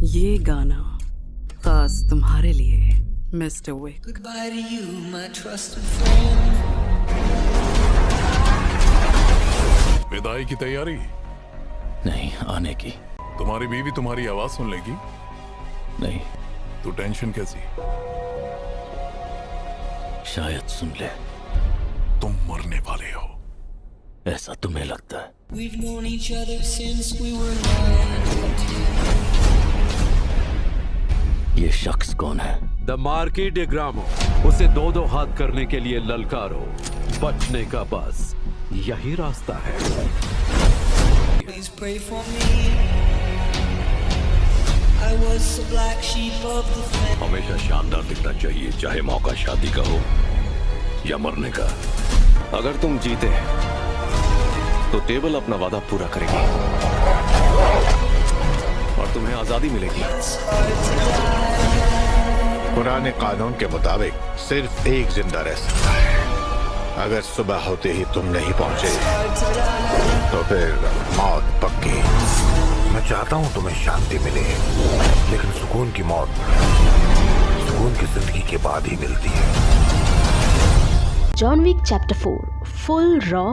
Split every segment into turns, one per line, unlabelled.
ये गाना खास तुम्हारे लिए mister Wick.
Goodbye to you, my trusted friend.
विदाई की तैयारी?
नहीं, आने की।
तुम्हारी बीवी तुम्हारी आवाज सुन लेगी?
नहीं।
तो टेंशन कैसी?
शायद सुन ले।
तुम मरने वाले हो,
ऐसा तुम्हें लगता है?
We've known each other since we were 9.
ये शख्स कौन है?
द मार्की डे ग्रामो। उसे दो हाथ करने के लिए ललकारो। बचने का बस यही रास्ता है।
Please pray for me. I was the black sheep of the family.
हमेशा शानदार दिखना चाहिए, चाहे मौका शादी का हो या मरने का। अगर तुम जीते तो टेबल अपना वादा पूरा करेगी और तुम्हें आजादी मिलेगी।
पुराने कानून के मुताबिक सिर्फ एक जिंदा रह सकता है। अगर सुबह होते ही तुम नहीं पहुंचे तो फिर मौत पक्की। मैं चाहता हूं तुम्हें शांति मिले, लेकिन सुकून की मौत सुकून की जिंदगी के बाद ही मिलती है।
John Wick chapter 4 full raw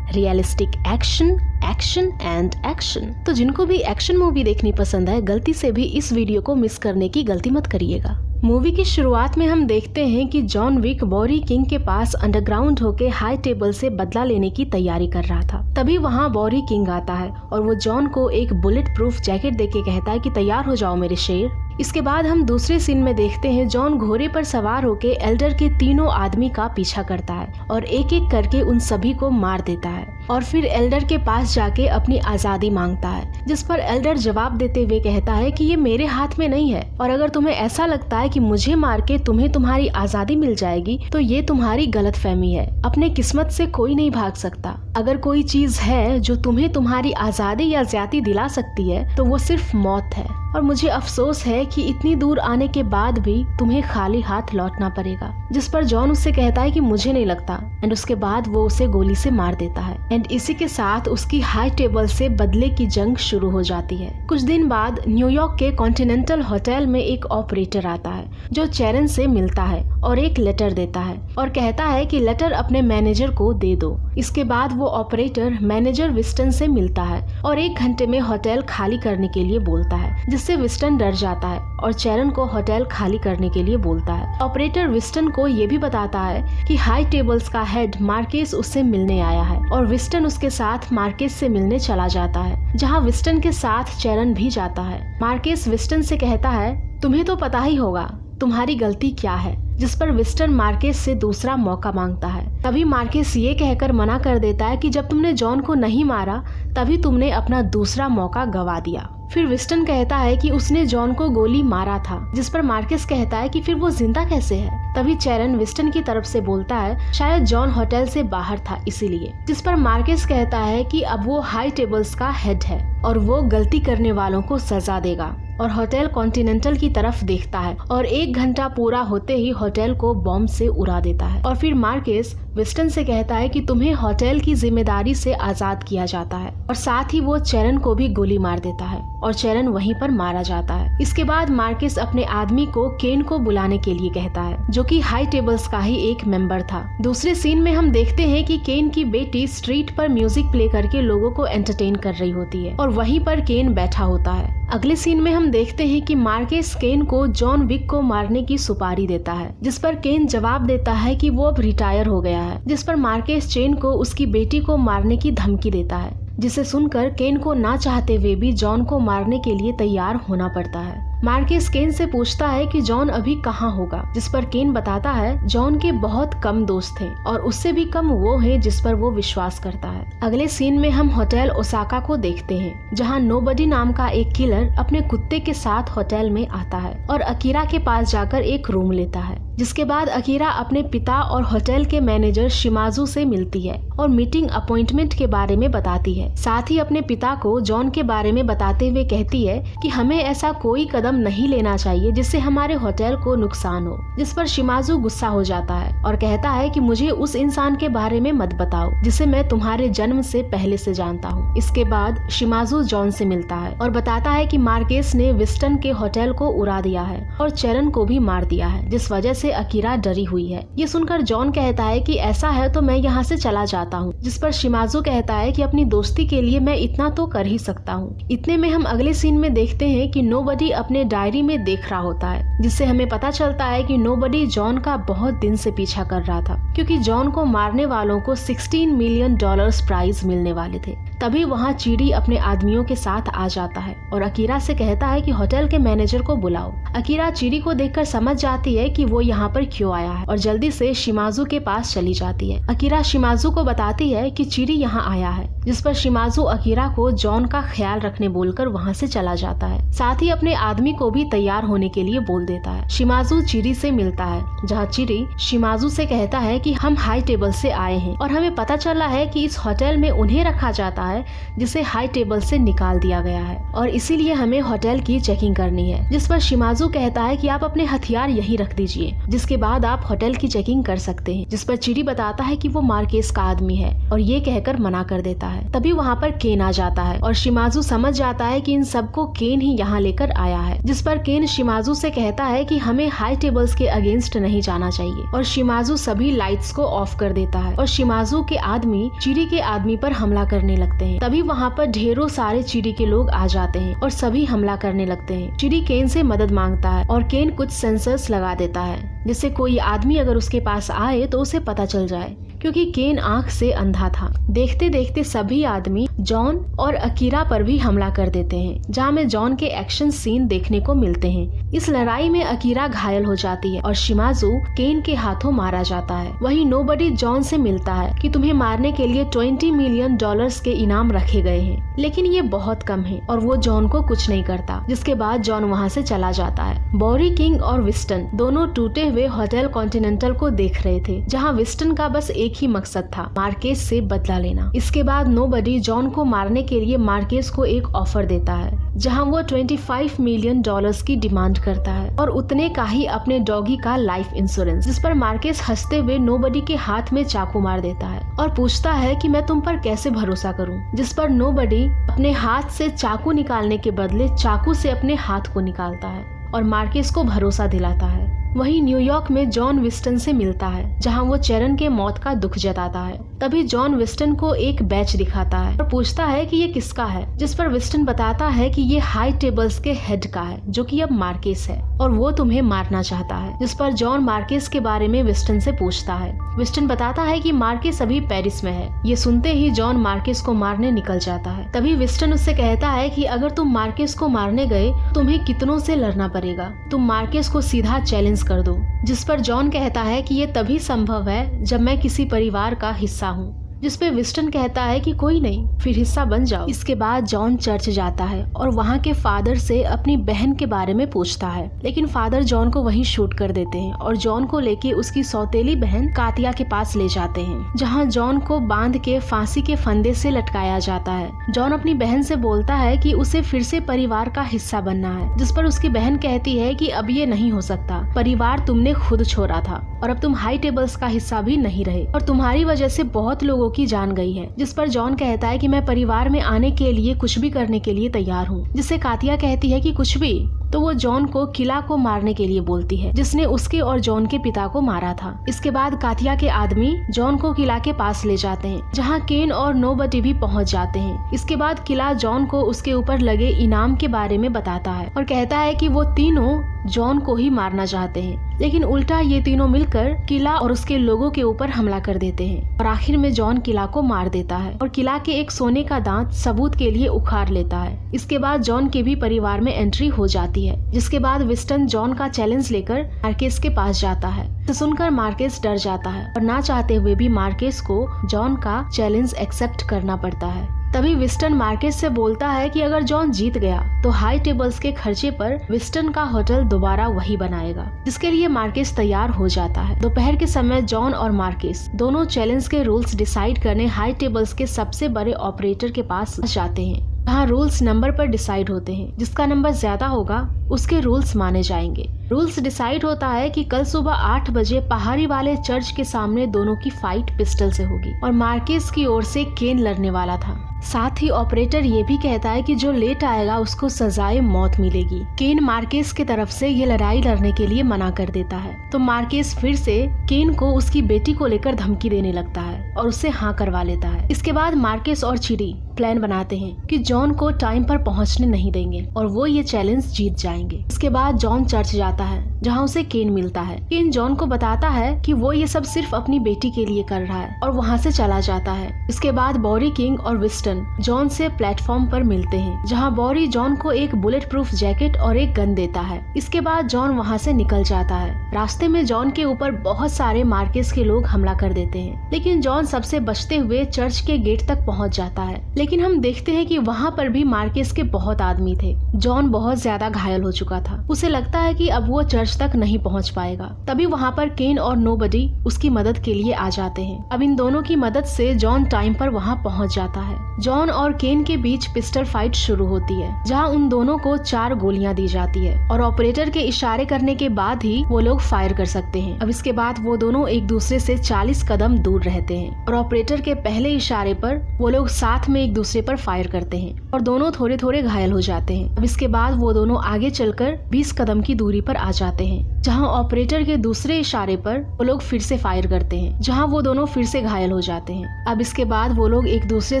realistic action action and action. तो जिनको भी एक्शन मूवी देखनी पसंद है, गलती से भी इस वीडियो को मिस करने की गलती मत करिएगा। मूवी की शुरुआत में हम देखते हैं कि जॉन विक बॉरी किंग के पास अंडरग्राउंड होके हाई टेबल से बदला लेने की तैयारी कर रहा था। तभी वहाँ बॉरी किंग आता है और वो जॉन को एक बुलेट प्रूफ जैकेट देके कहता है कि तैयार हो जाओ मेरे शेर। इसके बाद हम दूसरे सीन में देखते हैं जॉन घोड़े पर सवार होके एल्डर के तीनों आदमी का पीछा करता है और एक एक करके उन सभी को मार देता है और फिर एल्डर के पास जाके अपनी आजादी मांगता है, जिस पर एल्डर जवाब देते हुए कहता है कि ये मेरे हाथ में नहीं है और अगर तुम्हें ऐसा लगता है कि मुझे मार के तुम्हें तुम्हारी आजादी मिल जाएगी तो ये तुम्हारी गलतफहमी है। अपने किस्मत से कोई नहीं भाग सकता। अगर कोई चीज है जो तुम्हें तुम्हारी आजादी या ज्यादती दिला सकती है तो वो सिर्फ मौत है और मुझे अफसोस है कि इतनी दूर आने के बाद भी तुम्हें खाली हाथ लौटना पड़ेगा। जिस पर जॉन उससे कहता है कि मुझे नहीं लगता एंड उसके बाद वो उसे गोली से मार देता है एंड इसी के साथ उसकी हाई टेबल से बदले की जंग शुरू हो जाती है। कुछ दिन बाद न्यूयॉर्क के कॉन्टिनेंटल होटल में एक ऑपरेटर आता है जो चैरन से मिलता है और एक लेटर देता है और कहता है कि लेटर अपने मैनेजर को दे दो। इसके बाद वो ऑपरेटर मैनेजर विस्टन से मिलता है और 1 घंटे में होटल खाली करने के लिए बोलता है, जिससे विस्टन डर जाता है और चैरन को होटल खाली करने के लिए बोलता है। ऑपरेटर विस्टन को ये भी बताता है कि हाई टेबल्स का हेड मार्केस उससे मिलने आया है और विस्टन उसके साथ मार्केस से मिलने चला जाता है, जहाँ विस्टन के साथ चैरन भी जाता है। मार्केस विस्टन से कहता है तुम्हें तो पता ही होगा तुम्हारी गलती क्या है, जिस पर विस्टन मार्केस से दूसरा मौका मांगता है। तभी मार्केस ये कहकर मना कर देता है कि जब तुमने जॉन को नहीं मारा तभी तुमने अपना दूसरा मौका गवा दिया। फिर विस्टन कहता है कि उसने जॉन को गोली मारा था, जिस पर मार्केस कहता है कि फिर वो जिंदा कैसे है। तभी चैरन विस्टन की तरफ से बोलता है शायद जॉन होटल से बाहर था इसीलिए, जिस पर मार्केस कहता है कि अब वो हाई टेबल्स का हेड है और वो गलती करने वालों को सजा देगा और होटल कॉन्टिनेंटल की तरफ देखता है और 1 घंटा पूरा होते ही होटल को बॉम्ब से उड़ा देता है। और फिर मार्केस विस्टन से कहता है कि तुम्हें होटल की जिम्मेदारी से आजाद किया जाता है और साथ ही वो चैरन को भी गोली मार देता है और चैरन वहीं पर मारा जाता है। इसके बाद मार्केस अपने आदमी को केन को बुलाने के लिए कहता है, जो कि हाई टेबल्स का ही एक मेंबर था। दूसरे सीन में हम देखते हैं कि केन की बेटी स्ट्रीट पर म्यूजिक प्ले करके लोगों को एंटरटेन कर रही होती है और वहीं पर केन बैठा होता है। अगले सीन में हम देखते हैं कि मार्केस केन को जॉन विक को मारने की सुपारी देता है, जिस पर केन जवाब देता है कि वो अब रिटायर हो गया है, जिस पर मार्केस चेन को उसकी बेटी को मारने की धमकी देता है, जिसे सुनकर केन को ना चाहते हुए भी जॉन को मारने के लिए तैयार होना पड़ता है। मार्केस केन से पूछता है कि जॉन अभी कहाँ होगा, जिस पर केन बताता है जॉन के बहुत कम दोस्त हैं और उससे भी कम वो है जिस पर वो विश्वास करता है। अगले सीन में हम होटल ओसाका को देखते हैं, जहाँ नोबडी नाम का एक किलर अपने कुत्ते के साथ होटल में आता है और अकीरा के पास जाकर एक रूम लेता है। जिसके बाद अकीरा अपने पिता और होटल के मैनेजर शिमाजू से मिलती है और मीटिंग अपॉइंटमेंट के बारे में बताती है। साथ ही अपने पिता को जॉन के बारे में बताते हुए कहती है कि हमें ऐसा कोई कदम नहीं लेना चाहिए जिससे हमारे होटल को नुकसान हो। जिस पर शिमाजू गुस्सा हो जाता है और कहता है कि मुझे उस इंसान के बारे में मत बताओ जिसे मैं तुम्हारे जन्म से पहले से जानता हूँ। इसके बाद शिमाजू जॉन से मिलता है और बताता है कि मार्केस ने विस्टन के होटल को उड़ा दिया है और चरण को भी मार दिया है, जिस वजह से अकीरा डरी हुई है। ये सुनकर जॉन कहता है कि ऐसा है तो मैं यहाँ से चला जाता हूँ। जिस पर शिमाजू कहता है कि अपनी दोस्ती के लिए मैं इतना तो कर ही सकता हूँ। इतने में हम अगले सीन में देखते हैं कि नोबडी अपने डायरी में देख रहा होता है, जिससे हमें पता चलता है कि नोबडी जॉन का बहुत दिन से पीछा कर रहा था, क्योंकि जॉन को मारने वालों को $16 मिलियन प्राइज मिलने वाले थे। तभी वहाँ चीड़ी अपने आदमियों के साथ आ जाता है और अकीरा से कहता है कि होटल के मैनेजर को बुलाओ। अकीरा चीड़ी को देखकर समझ जाती है कि वो यहाँ पर क्यों आया है और जल्दी से शिमाजू के पास चली जाती है। अकीरा शिमाजू को बताती है कि चीड़ी यहाँ आया है, जिस पर शिमाजू अकीरा को जॉन का ख्याल रखने बोलकर वहाँ से चला जाता है। साथ ही अपने आदमी को भी तैयार होने के लिए बोल देता है। शिमाजू चीड़ी से मिलता है, जहाँ चीड़ी शिमाजू से कहता है कि हम हाई टेबल से आए हैं और हमें पता चला है कि इस होटल में उन्हें रखा जाता है जिसे हाई टेबल से निकाल दिया गया है और इसीलिए हमें होटल की चेकिंग करनी है। जिस पर शिमाजू कहता है कि आप अपने हथियार यहीं रख दीजिए, जिसके बाद आप होटल की चेकिंग कर सकते हैं। जिस पर चीड़ी बताता है कि वो मार्केस का आदमी है और ये कहकर मना कर देता है। तभी वहाँ पर केन आ जाता है और शिमाजू समझ जाता है कि इन सबको केन ही यहाँ लेकर आया है। जिस पर केन शिमाजू से कहता है कि हमें हाई टेबल्स के अगेंस्ट नहीं जाना चाहिए और शिमाजू सभी लाइट्स को ऑफ कर देता है और शिमाजू के आदमी चीड़ी के आदमी पर हमला करने लगते हैं। तभी वहाँ पर ढेरों सारे चीड़ी के लोग आ जाते हैं और सभी हमला करने लगते हैं। चीड़ी केन से मदद मांगता है और केन कुछ सेंसर्स लगा देता है जिससे कोई आदमी अगर उसके पास आए तो उसे पता चल जाए, क्योंकि केन आंख से अंधा था। देखते देखते सभी आदमी जॉन और अकीरा पर भी हमला कर देते हैं, जहाँ में जॉन के एक्शन सीन देखने को मिलते हैं। इस लड़ाई में अकीरा घायल हो जाती है और शिमाजू केन के हाथों मारा जाता है। वहीं नोबडी जॉन से मिलता है कि तुम्हें मारने के लिए $20 मिलियन के इनाम रखे गए हैं, लेकिन ये बहुत कम है और वो जॉन को कुछ नहीं करता। जिसके बाद जॉन वहाँ से चला जाता है। बॉरी किंग और विस्टन दोनों टूटे हुए होटल कॉन्टिनेंटल को देख रहे थे, जहाँ विस्टन का बस एक ही मकसद था, मार्केस से बदला लेना। इसके बाद नोबडी जॉन को मारने के लिए मार्केस को एक ऑफर देता है, जहां वो $25 मिलियन की डिमांड करता है और उतने का ही अपने डॉगी का लाइफ इंश्योरेंस। जिस पर मार्केस हंसते हुए नोबडी के हाथ में चाकू मार देता है और पूछता है कि मैं तुम पर कैसे भरोसा करूं। जिस पर नोबडी अपने हाथ से चाकू निकालने के बदले चाकू से अपने हाथ को निकालता है और मार्केस को भरोसा दिलाता है। वहीं न्यूयॉर्क में जॉन विस्टन से मिलता है, जहां वो चरण के मौत का दुख जताता है। तभी जॉन विस्टन को एक बैच दिखाता है और पूछता है कि ये किसका है, जिस पर विस्टन बताता है कि ये हाई टेबल्स के हेड का है, जो कि अब मार्केस है और वो तुम्हें मारना चाहता है। जिस पर जॉन मार्केस के बारे में विस्टन से पूछता है। विस्टन बताता है कि मार्केस अभी पेरिस में है। ये सुनते ही जॉन मार्केस को मारने निकल जाता है। तभी विस्टन उससे कहता है कि अगर तुम मार्केस को मारने गए तुम्हें कितनों से लड़ना पड़ेगा, तुम मार्केस को सीधा चैलेंज कर दो। जिस पर जॉन कहता है कि ये तभी संभव है जब मैं किसी परिवार का हिस्सा हूँ। जिस पे विस्टन कहता है कि कोई नहीं, फिर हिस्सा बन जाओ। इसके बाद जॉन चर्च जाता है और वहाँ के फादर से अपनी बहन के बारे में पूछता है, लेकिन फादर जॉन को वहीं शूट कर देते हैं और जॉन को लेके उसकी सौतेली बहन कातिया के पास ले जाते हैं, जहाँ जॉन को बांध के फांसी के फंदे से लटकाया जाता है। जॉन अपनी बहन से बोलता है कि उसे फिर से परिवार का हिस्सा बनना है, जिस पर उसकी बहन कहती है कि अब ये नहीं हो सकता, परिवार तुमने खुद छोड़ा था और अब तुम हाई टेबल्स का हिस्सा भी नहीं रहे और तुम्हारी वजह से बहुत लोगों की जान गई है। जिस पर जॉन कहता है कि मैं परिवार में आने के लिए कुछ भी करने के लिए तैयार हूँ, जिससे कातिया कहती है कि कुछ भी। तो वो जॉन को किला को मारने के लिए बोलती है, जिसने उसके और जॉन के पिता को मारा था। इसके बाद कातिया के आदमी जॉन को किला के पास ले जाते हैं, जहाँ केन और नोबडी भी पहुँच जाते हैं। इसके बाद किला जॉन को उसके ऊपर लगे इनाम के बारे में बताता है और कहता है कि वो तीनों जॉन को ही मारना चाहते हैं, लेकिन उल्टा ये तीनों मिलकर किला और उसके लोगों के ऊपर हमला कर देते हैं और आखिर में जॉन किला को मार देता है और किला के एक सोने का दांत सबूत के लिए उखाड़ लेता है। इसके बाद जॉन के भी परिवार में एंट्री हो जाती है, जिसके बाद विस्टन जॉन का चैलेंज लेकर मार्केस के पास जाता है। तो सुनकर मार्केस डर जाता है और ना चाहते हुए भी मार्केस को जॉन का चैलेंज एक्सेप्ट करना पड़ता है। तभी विस्टन मार्केस से बोलता है कि अगर जॉन जीत गया तो हाई टेबल्स के खर्चे पर विस्टन का होटल दोबारा वही बनाएगा, जिसके लिए मार्केस तैयार हो जाता है। दोपहर के समय जॉन और मार्केस दोनों चैलेंज के रूल्स डिसाइड करने हाई टेबल्स के सबसे बड़े ऑपरेटर के पास जाते हैं। जहाँ रूल्स नंबर पर डिसाइड होते हैं, जिसका नंबर ज्यादा होगा उसके रूल्स माने जाएंगे। रूल्स डिसाइड होता है कि कल सुबह 8 बजे पहाड़ी वाले चर्च के सामने दोनों की फाइट पिस्टल से होगी और मार्केस की ओर से केन लड़ने वाला था। साथ ही ऑपरेटर ये भी कहता है कि जो लेट आएगा उसको सजाए मौत मिलेगी। केन मार्केस की तरफ से ये लड़ाई लड़ने के लिए मना कर देता है, तो मार्केस फिर से केन को उसकी बेटी को लेकर धमकी देने लगता है और उससे हाँ करवा लेता है। इसके बाद मार्केस और चिड़ी प्लान बनाते हैं कि जॉन को टाइम पर पहुंचने नहीं देंगे और वो ये चैलेंज जीत जाएंगे। इसके बाद जॉन चर्च जाता है जहाँ उसे केन मिलता है। केन जॉन को बताता है कि वो ये सब सिर्फ अपनी बेटी के लिए कर रहा है और वहाँ से चला जाता है। इसके बाद बॉरी किंग और विस्टन जॉन से प्लेटफॉर्म पर मिलते हैं, जहाँ बॉरी जॉन को एक बुलेट प्रूफ जैकेट और एक गन देता है। इसके बाद जॉन वहाँ से निकल जाता है। रास्ते में जॉन के ऊपर बहुत सारे मार्केस के लोग हमला कर देते हैं, लेकिन जॉन सबसे बचते हुए चर्च के गेट तक पहुँच जाता है। लेकिन हम देखते हैं कि वहाँ पर भी मार्केस के बहुत आदमी थे। जॉन बहुत ज्यादा घायल हो चुका था। उसे लगता है कि अब वो चर्च तक नहीं पहुँच पाएगा। तभी वहाँ पर केन और नोबडी उसकी मदद के लिए आ जाते हैं। अब इन दोनों की मदद से जॉन टाइम पर वहाँ पहुँच जाता है। जॉन और केन के बीच पिस्टल फाइट शुरू होती है, जहाँ उन दोनों को 4 गोलियां दी जाती है और ऑपरेटर के इशारे करने के बाद ही वो लोग फायर कर सकते हैं। अब इसके बाद वो दोनों एक दूसरे से 40 कदम दूर रहते हैं और ऑपरेटर के पहले इशारे पर वो लोग साथ में एक दूसरे पर फायर करते हैं और दोनों थोड़े थोड़े घायल हो जाते हैं। अब इसके बाद वो दोनों आगे चलकर 20 कदम की दूरी पर आ जाते हैं, जहाँ ऑपरेटर के दूसरे इशारे पर वो लोग फिर से फायर करते हैं, जहाँ वो दोनों फिर से घायल हो जाते हैं। अब इसके बाद वो लोग एक दूसरे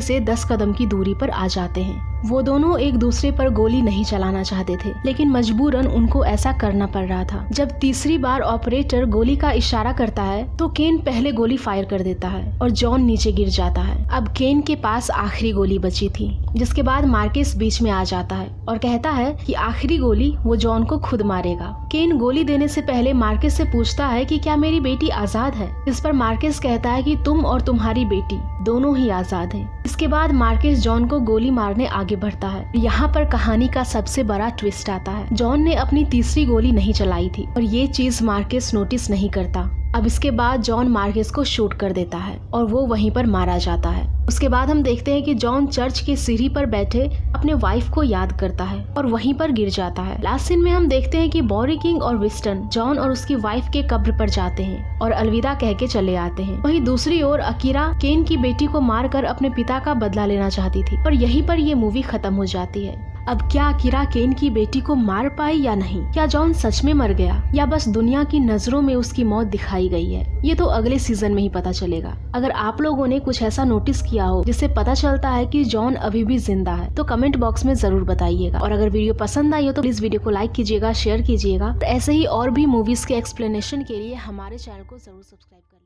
से 10 कदम की दूरी पर आ जाते हैं। वो दोनों एक दूसरे पर गोली नहीं चलाना चाहते थे, लेकिन मजबूरन उनको ऐसा करना पड़ रहा था। जब तीसरी बार ऑपरेटर गोली का इशारा करता है तो केन पहले गोली फायर कर देता है और जॉन नीचे गिर जाता है। अब केन के पास आखिरी गोली बची थी, जिसके बाद मार्केस बीच में आ जाता है और कहता है कि आखिरी गोली वो जॉन को खुद मारेगा। केन गोली देने से पहले मार्केस से पूछता है कि क्या मेरी बेटी आजाद है। इस पर मार्केस कहता है कि तुम और तुम्हारी बेटी दोनों ही आजाद हैं। इसके बाद मार्केस जॉन को गोली मारने आगे बढ़ता है। यहाँ पर कहानी का सबसे बड़ा ट्विस्ट आता है। जॉन ने अपनी तीसरी गोली नहीं चलाई थी और ये चीज मार्केस नोटिस नहीं करता। अब इसके बाद जॉन मार्केस को शूट कर देता है और वो वहीं पर मारा जाता है। उसके बाद हम देखते हैं कि जॉन चर्च की सीढ़ी पर बैठे अपने वाइफ को याद करता है और वहीं पर गिर जाता है। लास्ट सीन में हम देखते हैं कि बॉरी किंग और विस्टन जॉन और उसकी वाइफ के कब्र पर जाते हैं और अलविदा कह के चले आते हैं। वहीं दूसरी ओर अकीरा केन की बेटी को मारकर अपने पिता का बदला लेना चाहती थी और यहीं पर ये मूवी खत्म हो जाती है। अब क्या अकीरा केन की बेटी को मार पाई या नहीं? क्या जॉन सच में मर गया या बस दुनिया की नजरों में उसकी मौत दिखाई गई है? ये तो अगले सीजन में ही पता चलेगा। अगर आप लोगों ने कुछ ऐसा नोटिस किया हो जिससे पता चलता है कि जॉन अभी भी जिंदा है तो कमेंट बॉक्स में जरूर बताइएगा। और अगर वीडियो पसंद आई हो तो प्लीज वीडियो को लाइक कीजिएगा, शेयर कीजिएगा। ऐसे ही और भी मूवीज के एक्सप्लेनेशन के लिए हमारे चैनल को जरूर सब्सक्राइब करें।